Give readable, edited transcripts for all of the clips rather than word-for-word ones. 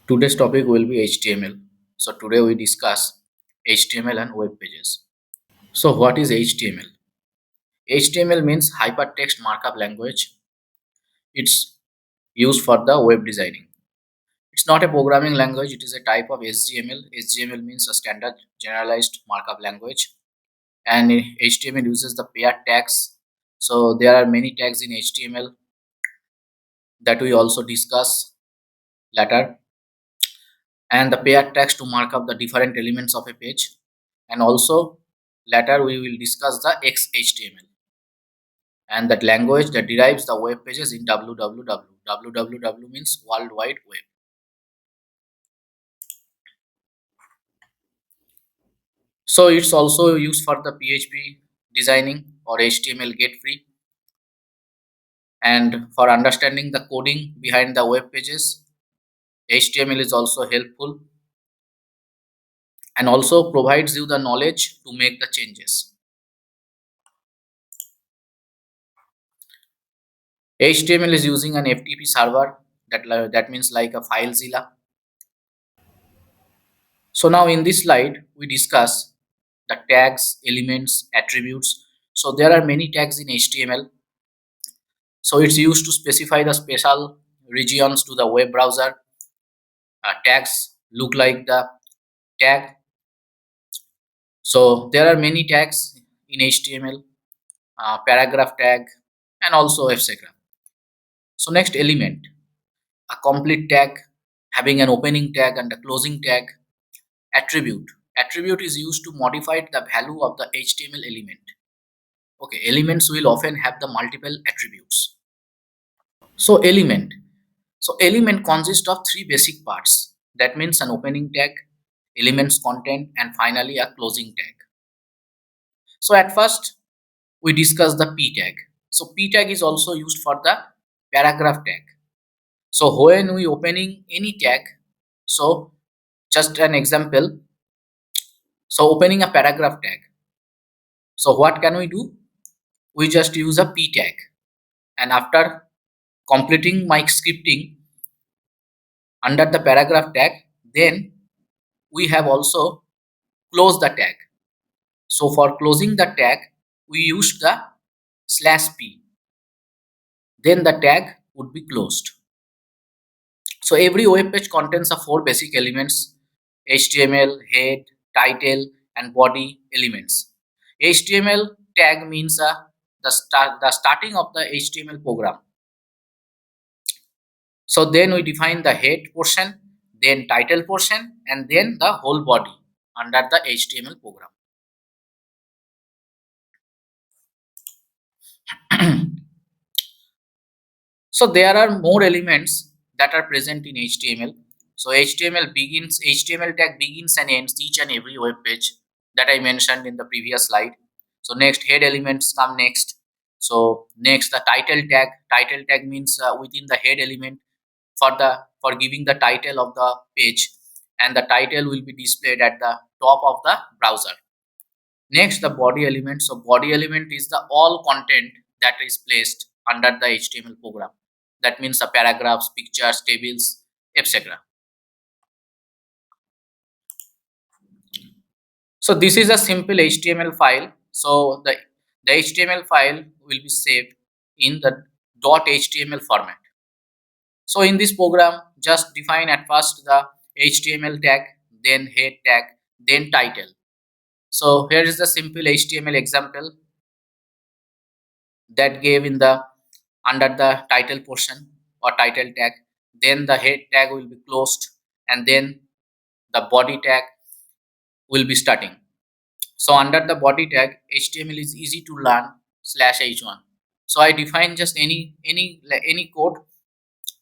Today's topic will be HTML. So today we discuss HTML and web pages. So what is HTML? HTML means hypertext markup language. It's used for the web designing. It's not a programming language, it is a type of HTML. HTML means a standard generalized markup language, and HTML uses the pair tags. So there are many tags in HTML that we also discuss later, and the pair tags to mark up the different elements of a page, and also later we will discuss the XHTML and that language that derives the web pages in www. www means World Wide Web. So it's also used for the PHP designing or HTML get free, and for understanding the coding behind the web pages. HTML is also helpful and also provides you the knowledge to make the changes. HTML is using an FTP server, that means like a FileZilla. So now in this slide we discuss the tags, elements, attributes. So there are many tags in HTML. So it's used to specify the special regions to the web browser. Tags look like the tag. So there are many tags in HTML, paragraph tag, and also etc. So next, element, a complete tag having an opening tag and a closing tag. Attribute, attribute is used to modify the value of the HTML element. Okay, elements will often have the multiple attributes. So element consists of three basic parts. That means an opening tag, elements content, and finally a closing tag. So at first we discuss the p tag. So p tag is also used for the paragraph tag. So when we opening any tag, so just an example, so opening a paragraph tag, so what can we do? We just use a p tag, and after completing my scripting under the paragraph tag, then we have also closed the tag. So for closing the tag we use the /p, then the tag would be closed. So every web page contains the four basic elements: HTML, head, title, and body elements. HTML tag means the starting of the HTML program. So then we define the head portion, then title portion, and then the whole body under the HTML program. So there are more elements that are present in HTML. So HTML tag begins and ends each and every web page that I mentioned in the previous slide. So next, head elements come next. So next, the title tag means within the head element for giving the title of the page, and the title will be displayed at the top of the browser. Next, the body element. So body element is the all content that is placed under the HTML program. That means the paragraphs, pictures, tables, etc. So this is a simple HTML file. So the HTML file will be saved in the .html format. So in this program, just define at first the HTML tag, then head tag, then title. So here is the simple HTML example that gave in the under the title portion or title tag. Then the head tag will be closed, and then the body tag will be starting. So under the body tag, HTML is easy to learn /h1. So I define just any code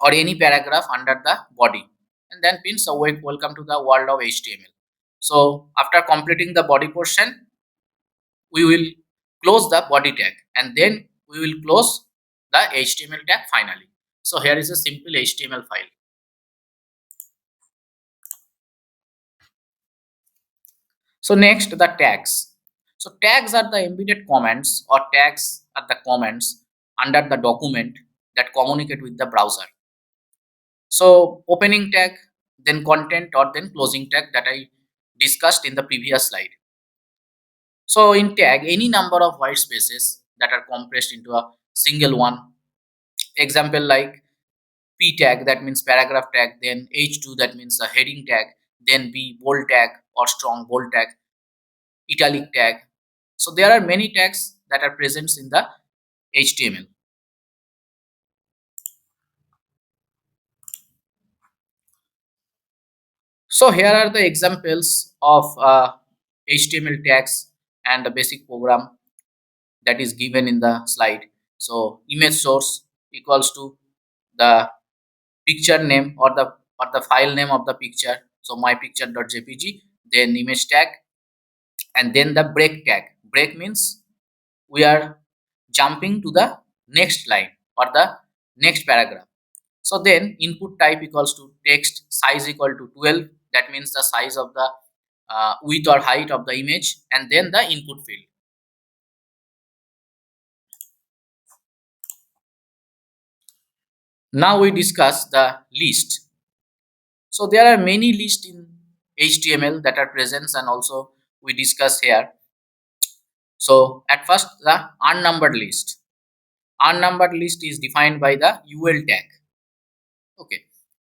or any paragraph under the body, and then pins away welcome to the world of HTML. So after completing the body portion, we will close the body tag, and then we will close the HTML tag finally. So here is a simple HTML file. So next, the tags. So tags are the embedded comments, or tags are the comments under the document that communicate with the browser. So opening tag then content, or then closing tag that I discussed in the previous slide. So in tag, any number of white spaces that are compressed into a single one. Example like P tag, that means paragraph tag, then H2, that means a heading tag, then B bold tag or strong bold tag, italic tag. So there are many tags that are present in the HTML. So here are the examples of HTML tags and the basic program that is given in the slide. So image source equals to the picture name or the file name of the picture. So my picture.jpg, then image tag, and then the break tag. Break means we are jumping to the next line or the next paragraph. So then input type equals to text, size equal to 12, that means the size of the width or height of the image, and then the input field. Now we discuss the list. So there are many lists in HTML that are present, and also we discuss here. So at first, the unnumbered list. Unnumbered list is defined by the UL tag. Okay.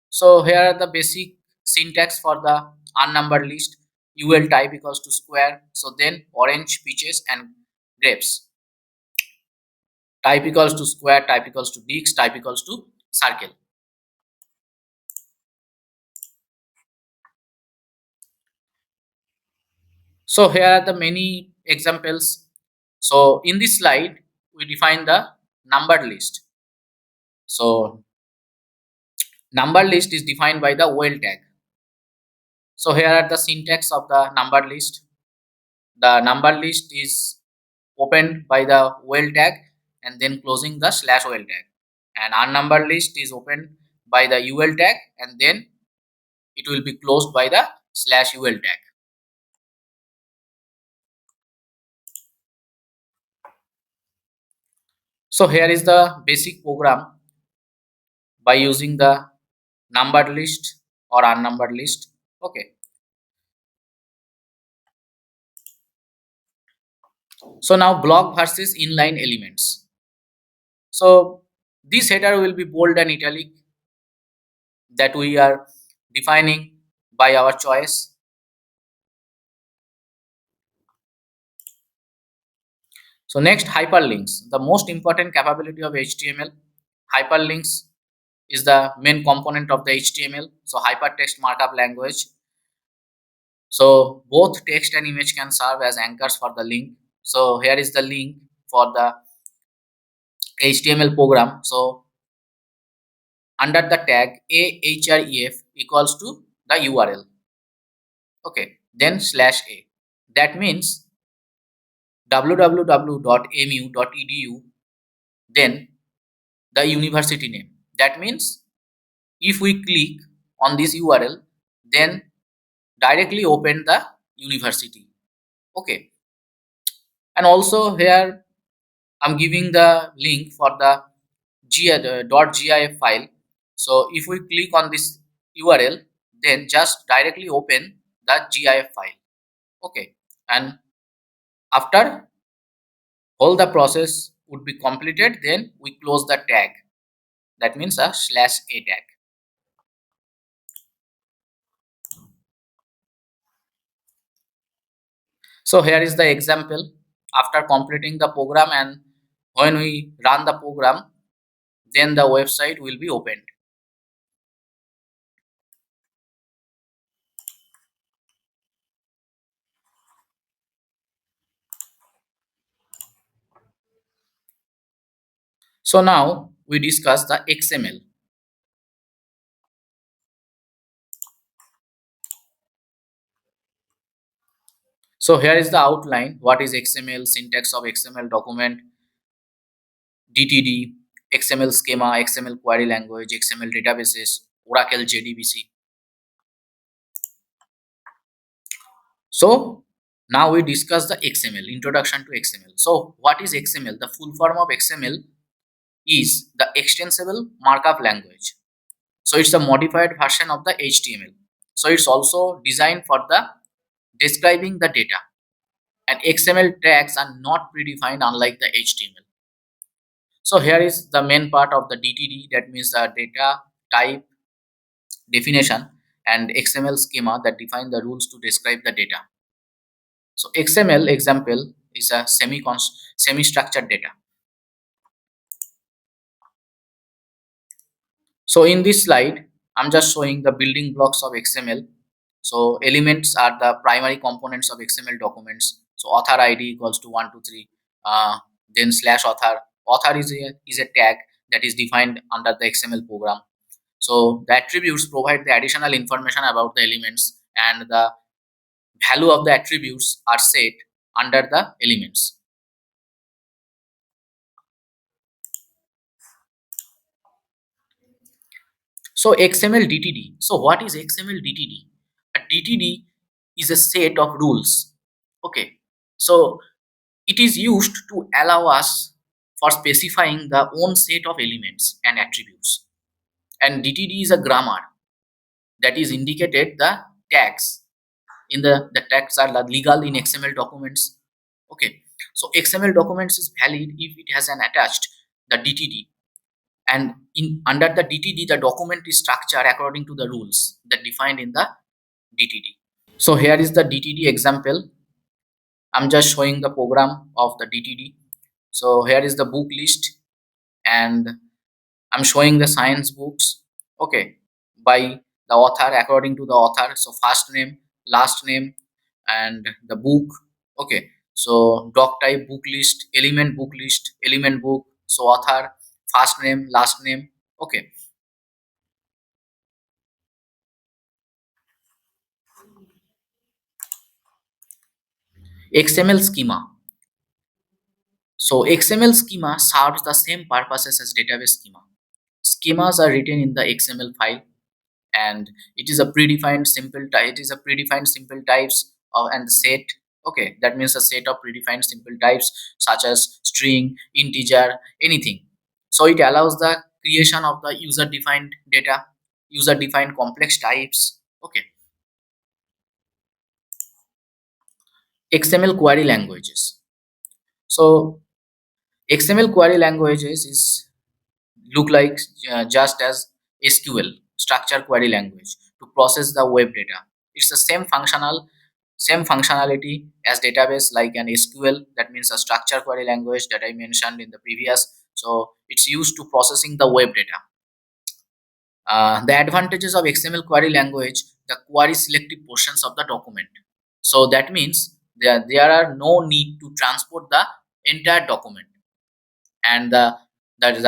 So here are the basic syntax for the unnumbered list. UL type equals to square. So then orange, peaches, and grapes. Type equals to square, type equals to dix, type equals to circle. So here are the many examples. So in this slide, we define the numbered list. So numbered list is defined by the UL tag. So here are the syntax of the numbered list. The numbered list is opened by the UL tag and then closing the slash UL tag. And unnumbered list is opened by the UL tag and then it will be closed by the slash UL tag. So here is the basic program by using the numbered list or unnumbered list. Okay. So now block versus inline elements. So this header will be bold and italic, that we are defining by our choice. So next, hyperlinks, the most important capability of HTML. Hyperlinks is the main component of the HTML. So hypertext markup language. So both text and image can serve as anchors for the link. So here is the link for the HTML program. So under the tag ahref equals to the URL. Okay, then slash a. That means www.mu.edu, then the university name. That means if we click on this URL, then directly open the university. Okay, and also here I'm giving the link for the .gif file. So if we click on this URL, then just directly open the GIF file. Okay, and after all the process would be completed, then we close the tag. That means a slash a tag. So here is the example. After completing the program and when we run the program, then the website will be opened. So now we discuss the XML. So here is the outline. What is XML? Syntax of XML document, DTD, XML schema, XML query language, XML databases, Oracle JDBC. So now we discuss the XML, introduction to XML. So what is XML? The full form of XML is the extensible markup language. So it's a modified version of the HTML. So it's also designed for the describing the data, and XML tags are not predefined unlike the HTML. So here is the main part of the DTD, that means the data type definition and XML schema that define the rules to describe the data. So XML example is a semi-structured data. So in this slide, I'm just showing the building blocks of XML. So elements are the primary components of XML documents. So author ID equals to 123, then slash author. Author is a tag that is defined under the XML program. So the attributes provide the additional information about the elements, and the value of the attributes are set under the elements. So XML DTD. So what is XML DTD? A DTD is a set of rules. Okay. So it is used to allow us for specifying the own set of elements and attributes. And DTD is a grammar that is indicated the tags in the tags are legal in XML documents. Okay. So XML documents is valid if it has an attached the DTD, and in under the DTD the document is structured according to the rules that defined in the DTD. So here is the DTD example. I'm just showing the program of the DTD. So here is the book list, and I'm showing the science books, okay, by the author according to the author. So first name, last name, and the book, okay. So doc type book list, element book. So author, first name, last name, okay. XML schema. So XML schema serves the same purposes as database schema. Schemas are written in the XML file, and it is a predefined simple type. It is a predefined simple types of and the set. Okay, that means a set of predefined simple types such as string, integer, anything. So it allows the creation of the user defined data, user defined complex types. Okay, XML query languages. So XML query languages is look like just as SQL, structure query language, to process the web data. It's the same functionality as database like an SQL, that means a structure query language that I mentioned in the previous. So it's used to processing the web data. The advantages of XML query language: the query selective portions of the document. So that means there are no need to transport the entire document, and the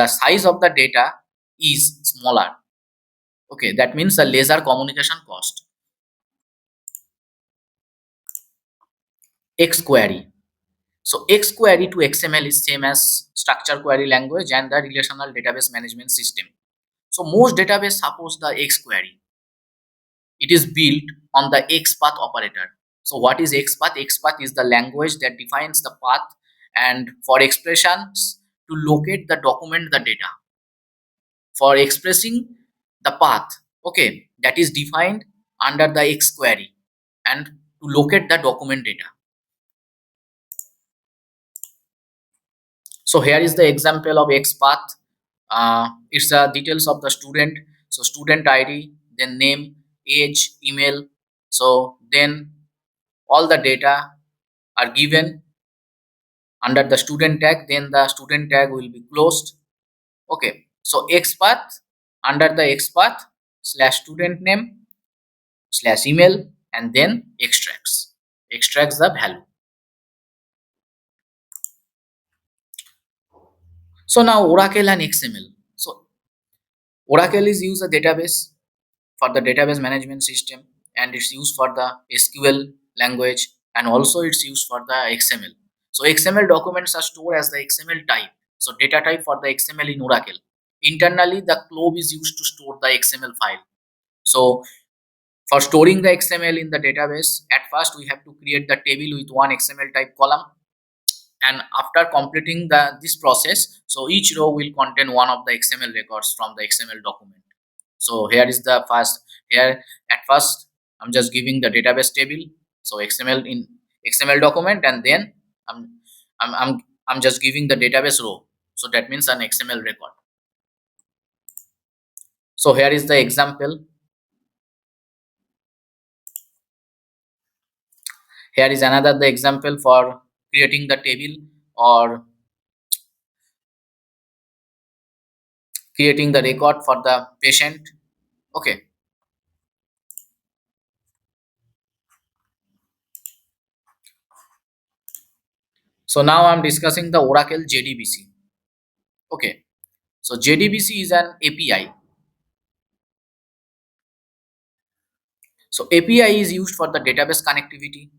size of the data is smaller. Okay, that means a lesser communication cost. XQuery. So XQuery to XML is same as structure query language and the relational database management system. So most database supports the XQuery. It is built on the XPath operator. So what is XPath? XPath is the language that defines the path and for expressions to locate the document the data. For expressing the path, okay, that is defined under the XQuery, and to locate the document data. So here is the example of XPath. It's the details of the student. So student ID, then name, age, email. So then all the data are given under the student tag. Then the student tag will be closed. Okay. So XPath, under the XPath slash student name slash email, and then extracts the value. So now Oracle and XML. So Oracle is used a database for the database management system, and it's used for the SQL language, and also it's used for the XML. So XML documents are stored as the XML type. So data type for the XML in Oracle. Internally, the globe is used to store the XML file. So for storing the XML in the database, at first we have to create the table with one XML type column, and after completing this process, so each row will contain one of the XML records from the XML document. So here is the first, here at first I'm just giving the database table, so XML in XML document, and then I'm I'm I'm, I'm just giving the database row. So that means an XML record. So here is the example. Here is another the example for creating the table or creating the record for the patient. Okay. So now I'm discussing the Oracle JDBC. Okay. So JDBC is an API. So API is used for the database connectivity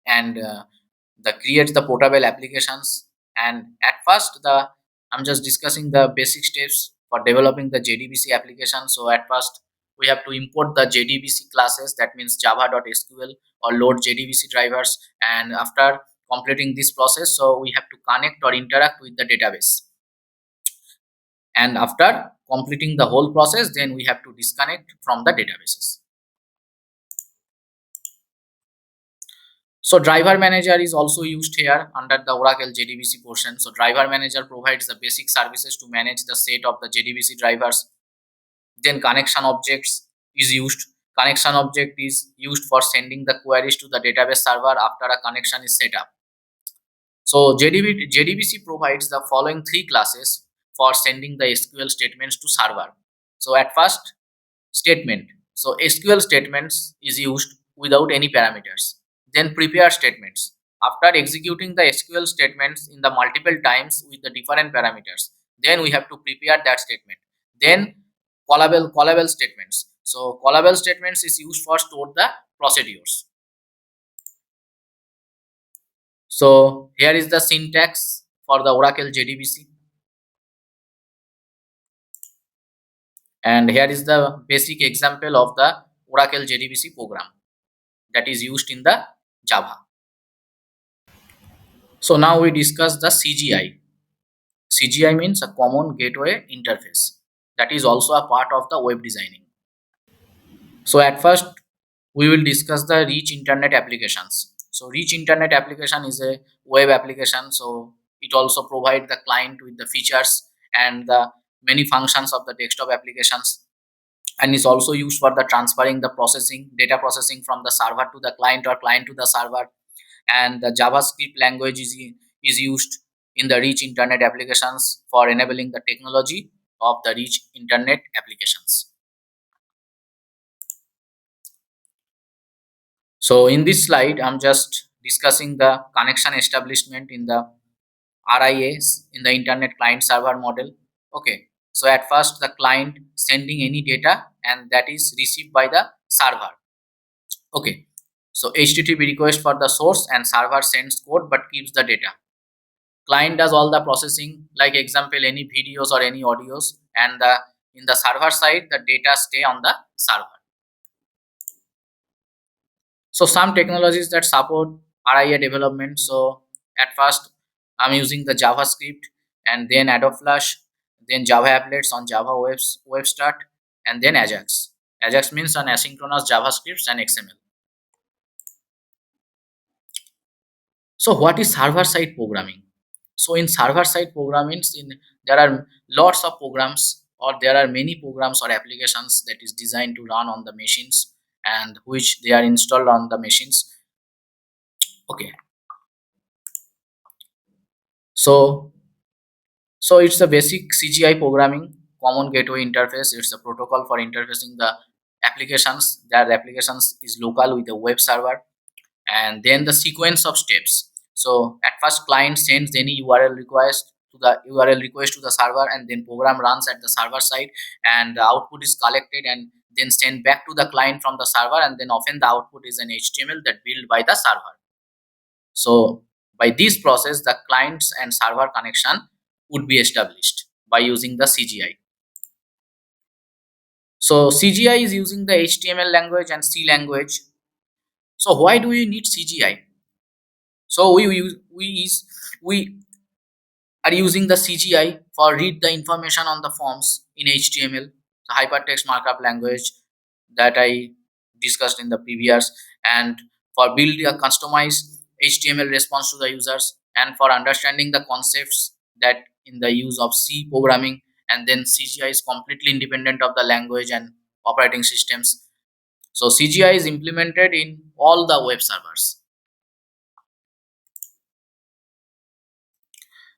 and the creates the portable applications. And at first, the I'm just discussing the basic steps for developing the JDBC application. So at first, we have to import the JDBC classes. That means Java.sql or load JDBC drivers. And after completing this process, so we have to connect or interact with the database. And after completing the whole process, then we have to disconnect from the databases. So driver manager is also used here under the Oracle JDBC portion. So driver manager provides the basic services to manage the set of the JDBC drivers. Then connection objects is used. Connection object is used for sending the queries to the database server after a connection is set up. So JDBC provides the following three classes for sending the SQL statements to server. So at first, statement. So SQL statements is used without any parameters. Then prepare statements. After executing the SQL statements in the multiple times with the different parameters, then we have to prepare that statement. Then callable statements. So callable statements is used for store the procedures. So here is the syntax for the Oracle JDBC, and here is the basic example of the Oracle JDBC program that is used in the Java. So now we discuss the CGI. CGI means a common gateway interface. That is also a part of the web designing. So at first we will discuss the rich internet applications. So rich internet application is a web application. So it also provides the client with the features and the many functions of the desktop applications, and is also used for the transferring the processing data processing from the server to the client or client to the server. And the JavaScript language is used in the rich internet applications for enabling the technology of the rich internet applications. So in this slide, I'm just discussing the connection establishment in the RIAs in the internet client server model. Okay. So at first the client sending any data and that is received by the server. Okay. So HTTP request for the source and server sends code but keeps the data. Client does all the processing, like example any videos or any audios, and the in the server side the data stay on the server. So some technologies that support RIA development. So at first I'm using the JavaScript and then Adobe Flash, then Java applets on Java web start, and then Ajax. Ajax means an asynchronous JavaScripts and XML. So what is server side programming? So in server side programming, there are lots of programs or there are many programs or applications that is designed to run on the machines and which they are installed on the machines. Okay. So it's a basic CGI programming, common gateway interface. It's a protocol for interfacing the applications. That applications is local with a web server, and then the sequence of steps. So at first client sends any URL request to the server, and then program runs at the server side, and the output is collected and then sent back to the client from the server, and then often the output is an HTML that built by the server. So by this process, the clients and server connection would be established by using the CGI. So CGI is using the HTML language and C language. So why do we need CGI? So we are using the CGI for read the information on the forms in HTML, the hypertext markup language that I discussed in the previous, and for building a customized HTML response to the users, and for understanding the concepts that in the use of C programming. And then CGI is completely independent of the language and operating systems. So CGI is implemented in all the web servers.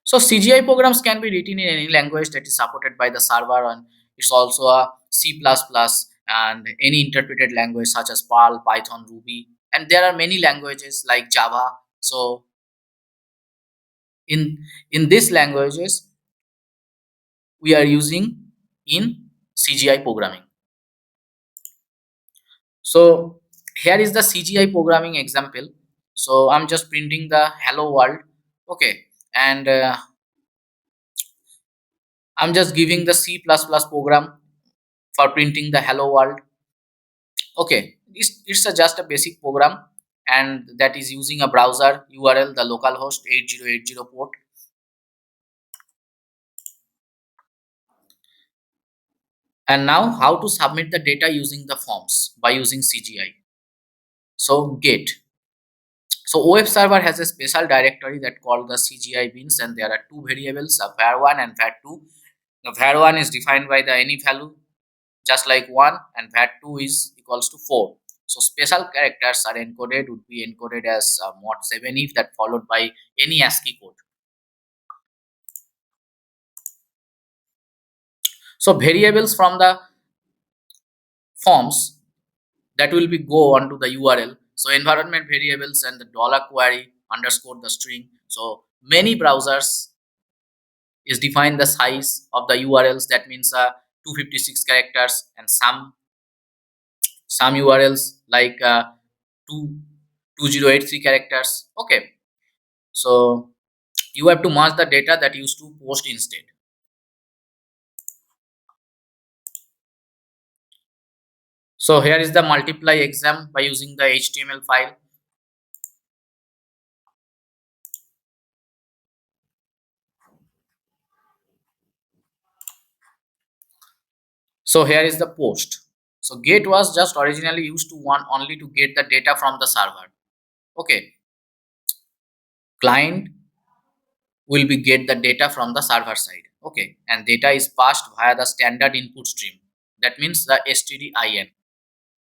So CGI programs can be written in any language that is supported by the server, and it's also a C++ and any interpreted language such as Perl, Python, Ruby, and there are many languages like Java. So in these languages we are using in CGI programming. So here is the CGI programming example. So I'm just printing the hello world, okay, and I'm just giving the C++ program for printing the hello world. Okay, it's just a basic program, and that is using a browser URL, the localhost 8080 port. And now how to submit the data using the forms by using CGI. So get. So web server has a special directory that called the CGI bins, and there are two variables, a var1 and var2. The var1 is defined by the any value just like 1, and var2 is equals to 4. So special characters are encoded, would be encoded as mod 7 if that followed by any ASCII code. So variables from the forms that will be go onto the URL. So environment variables and the dollar query underscore the string. So many browsers is define the size of the URLs, that means 256 characters, and some URLs like 2 2083 characters. Okay, so you have to merge the data that used to post instead. So here is the multiply exam by using the HTML file. So here is the post. So get was just originally used to one only to get the data from the server. Okay, client will be get the data from the server side. Okay, and data is passed via the standard input stream, that means the stdin,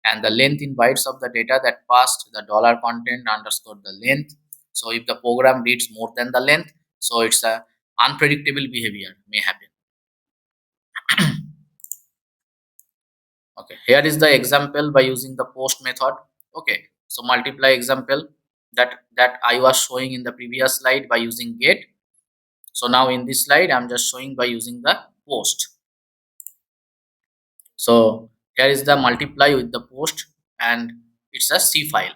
and the length in bytes of the data that passed the dollar content underscore the length. So if the program reads more than the length, so it's a unpredictable behavior may happen. Okay, here is the example by using the post method. Okay, so multiply example that I was showing in the previous slide by using get. So now in this slide I'm just showing by using the post. So here is the multiply with the post, and it's a C file.